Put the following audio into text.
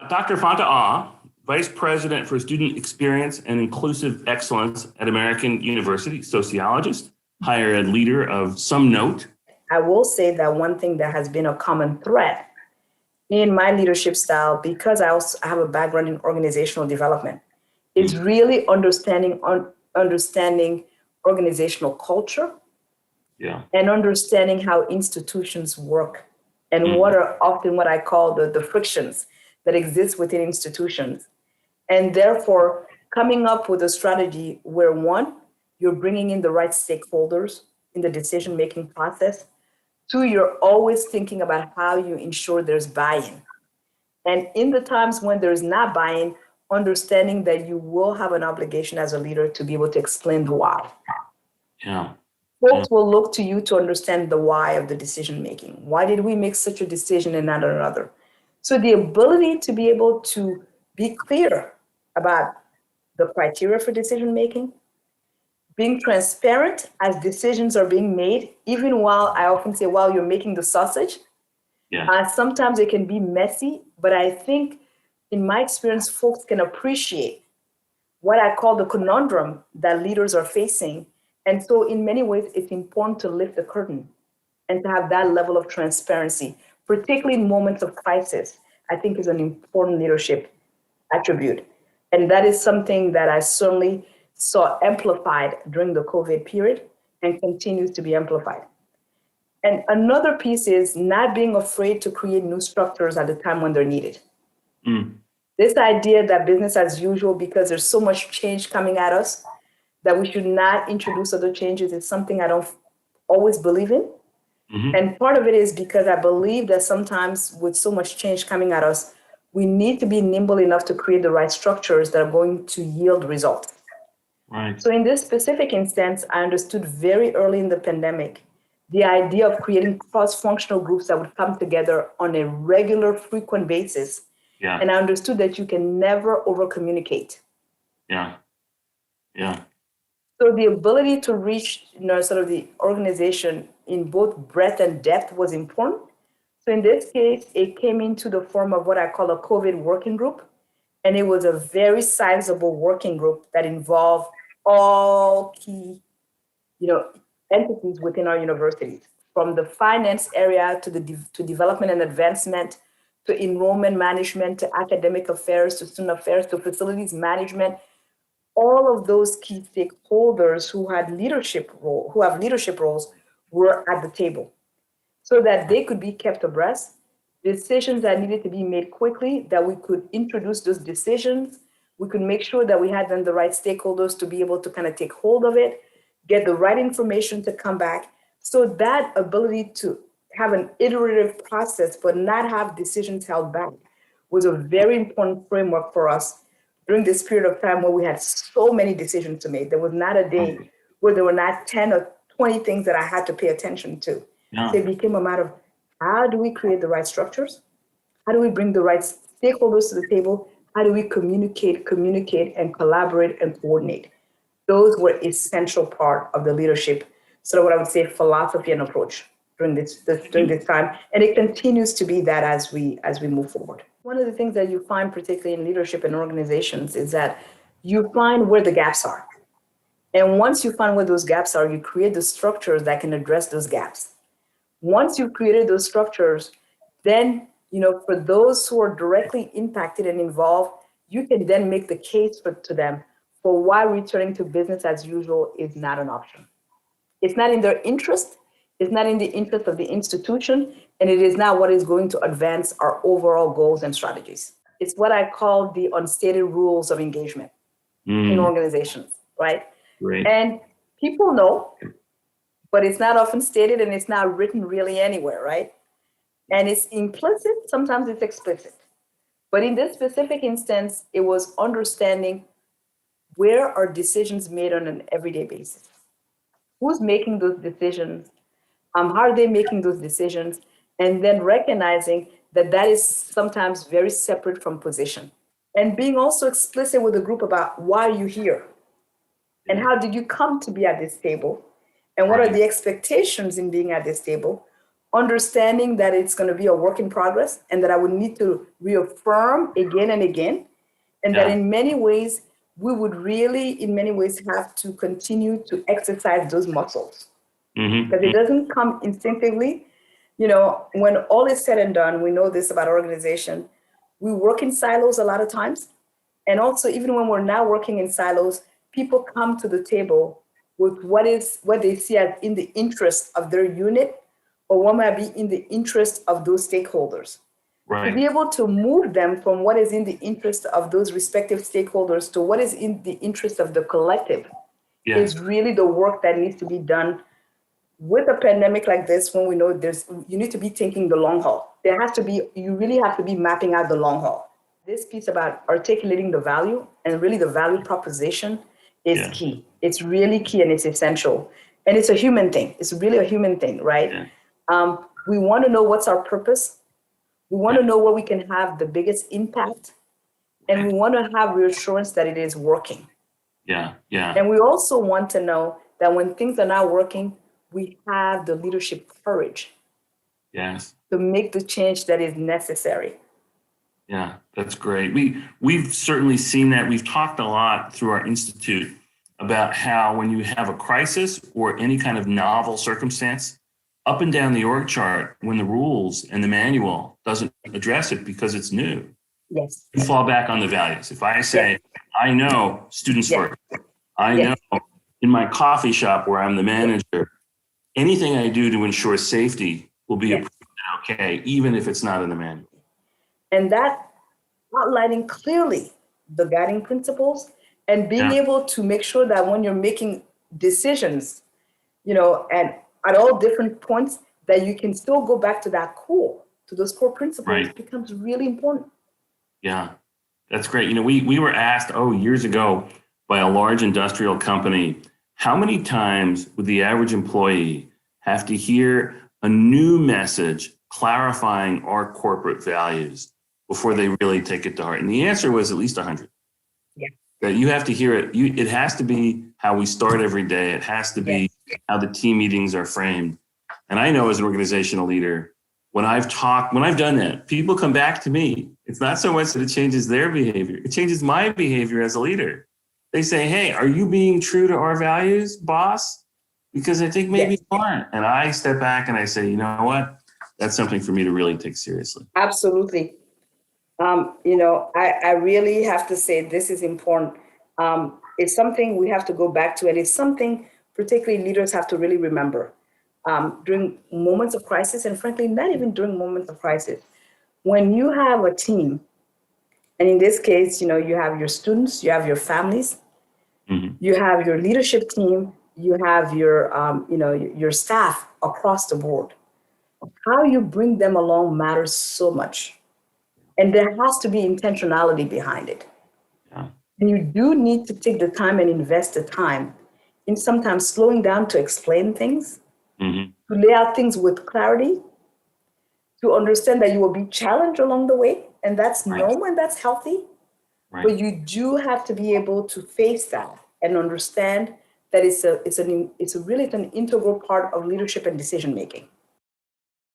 Dr. Fanta Aw, Vice President for Student Experience and Inclusive Excellence at American University, sociologist, higher ed leader of some note. I will say that one thing that has been a common thread in my leadership style, because I also have a background in organizational development, is really understanding organizational culture and understanding how institutions work and what are often what I call the frictions that exist within institutions. And therefore, coming up with a strategy where one, you're bringing in the right stakeholders in the decision-making process. Two, you're always thinking about how you ensure there's buy-in. And in the times when there's not buy-in, understanding that you will have an obligation as a leader to be able to explain the why. Folks will look to you to understand the why of the decision making. Why did we make such a decision and not another? So the ability to be able to be clear about the criteria for decision making, being transparent as decisions are being made, even while I often say while you're making the sausage. Sometimes it can be messy, but I think in my experience, folks can appreciate what I call the conundrum that leaders are facing. And so in many ways, it's important to lift the curtain and to have that level of transparency, particularly in moments of crisis, I think is an important leadership attribute. And that is something that I certainly saw amplified during the COVID period and continues to be amplified. And another piece is not being afraid to create new structures at the time when they're needed. This idea that business as usual, because there's so much change coming at us, that we should not introduce other changes is something I don't always believe in. And part of it is because I believe that sometimes with so much change coming at us, we need to be nimble enough to create the right structures that are going to yield results. So in this specific instance, I understood very early in the pandemic the idea of creating cross-functional groups that would come together on a regular, frequent basis. And I understood that you can never over-communicate. So the ability to reach, sort of the organization in both breadth and depth was important. So in this case, it came into the form of what I call a COVID working group. And it was a very sizable working group that involved all key, entities within our universities, from the finance area to development and advancement, to enrollment management, to academic affairs, to student affairs, to facilities management. All of those key stakeholders who have leadership roles were at the table so that they could be kept abreast. Decisions that needed to be made quickly, that we could introduce those decisions. We could make sure that we had then the right stakeholders to be able to kind of take hold of it, get the right information to come back. So that ability to have an iterative process, but not have decisions held back was a very important framework for us during this period of time where we had so many decisions to make. There was not a day where there were not 10 or 20 things that I had to pay attention to. So it became a matter of how do we create the right structures? How do we bring the right stakeholders to the table? How do we communicate, and collaborate and coordinate? Those were essential part of the leadership, sort of what I would say philosophy and approach during this time. And it continues to be that as we move forward. One of the things that you find, particularly in leadership and organizations, is that you find where the gaps are. And once you find where those gaps are, you create the structures that can address those gaps. Once you've created those structures, then, for those who are directly impacted and involved, you can then make the case to them for why returning to business as usual is not an option. It's not in their interest. It's not in the interest of the institution, and it is not what is going to advance our overall goals and strategies. It's what I call the unstated rules of engagement in organizations, right? And people know, but it's not often stated and it's not written really anywhere, right? And it's implicit, sometimes it's explicit. But in this specific instance, it was understanding where are decisions made on an everyday basis? Who's making those decisions? How are they making those decisions? And then recognizing that that is sometimes very separate from position. And being also explicit with the group about why are you here? And how did you come to be at this table? And what are the expectations in being at this table? understanding that it's going to be a work in progress and that I would need to reaffirm again and again. And that in many ways, we would really, in many ways, have to continue to exercise those muscles. Because it doesn't come instinctively. You know, when all is said and done, we know this about our organization, we work in silos a lot of times. And also, even when we're not working in silos, people come to the table with what they see as in the interest of their unit, or what might be in the interest of those stakeholders. Right. To be able to move them from what is in the interest of those respective stakeholders to what is in the interest of the collective is really the work that needs to be done with a pandemic like this, when we know you need to be thinking the long haul. You really have to be mapping out the long haul. This piece about articulating the value and really the value proposition is key. It's really key and it's essential. And it's a human thing. It's really a human thing, right? We want to know what's our purpose. We want to know where we can have the biggest impact. And we want to have reassurance that it is working. And we also want to know that when things are not working, we have the leadership courage to make the change that is necessary. Yeah, that's great. We've certainly seen that. We've talked a lot through our institute about how when you have a crisis or any kind of novel circumstance, up and down the org chart, when the rules and the manual doesn't address it because it's new, you fall back on the values. If I say, I know students first, I know in my coffee shop where I'm the manager, anything I do to ensure safety will be approved and okay, even if it's not in the manual. And that outlining clearly the guiding principles and being able to make sure that when you're making decisions, you know, and at all different points, that you can still go back to that core, to those core principles becomes really important. Yeah, that's great. You know, we were asked, years ago by a large industrial company, how many times would the average employee have to hear a new message clarifying our corporate values before they really take it to heart? And the answer was at least 100. That you have to hear it. It has to be how we start every day. It has to be how the team meetings are framed. And I know as an organizational leader, when I've done that, people come back to me. It's not so much that it changes their behavior. It changes my behavior as a leader. They say, hey, are you being true to our values, boss? Because I think maybe you aren't. And I step back and I say, you know what? That's something for me to really take seriously. Absolutely. You know, I really have to say this is important. It's something we have to go back to, and it's something particularly leaders have to really remember during moments of crisis, and frankly, not even during moments of crisis. When you have a team, and in this case, you know, you have your students, you have your families, you have your leadership team, you have your, your staff across the board. How you bring them along matters so much. And there has to be intentionality behind it. And you do need to take the time and invest the time in sometimes slowing down to explain things, to lay out things with clarity, to understand that you will be challenged along the way. And that's normal and that's healthy. But you do have to be able to face that and understand that it's an integral part of leadership and decision making.